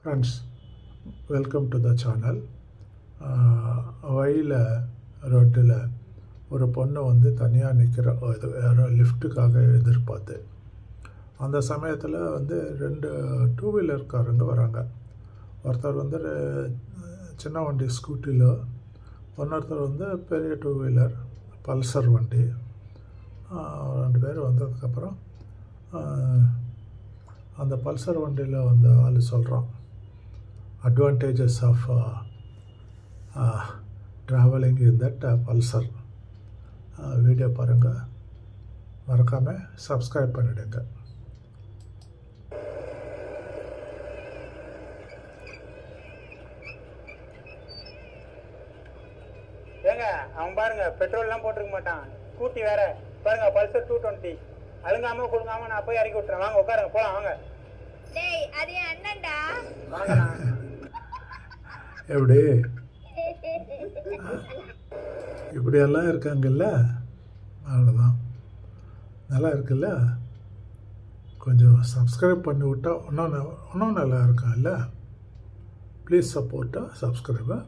Friends, welcome to the channel. வழியில் ரோட்டில் ஒரு பொண்ணு வந்து தனியாக நிற்கிற இது யாரோ லிஃப்ட்டுக்காக எதிர்பார்த்து. அந்த சமயத்தில் வந்து 2 டூ வீலர்காரங்க வராங்க. ஒருத்தர் வந்து சின்ன வண்டி ஸ்கூட்டியில், இன்னொருத்தர் வந்து பெரிய டூ வீலர் பல்சர் வண்டி. 2 பேர் வந்ததுக்கப்புறம் அந்த பல்சர் வண்டியில் வந்து ஆள் சொல்கிறான், advantages of traveling in that pulsar. Video பாருங்கள், மறக்காமல் சப்ஸ்கிரைப் பண்ணிவிடுங்க. ஏங்க அவன் பாருங்க பெட்ரோல்லாம் போட்டிருக்க மாட்டான், ஸ்கூட்டி வேற பாருங்க, பல்சர் 220. அழுங்காம கொடுங்காம நான் போய் இறக்கி விட்டுறேன். வாங்க உட்காருங்க, போலாம் வாங்க. டேய் அது என் அண்ணன்டா. வாங்கண்ணா. எப்படி இப்படியெல்லாம் இருக்காங்கல்ல, அவ்வளோதான். நல்லா இருக்குல்ல, கொஞ்சம் சப்ஸ்கிரைப் பண்ணி விட்டால் இன்னும் நல்லா இருக்காங்கல்ல. ப்ளீஸ் சப்போர்ட்டா சப்ஸ்கிரைபர்.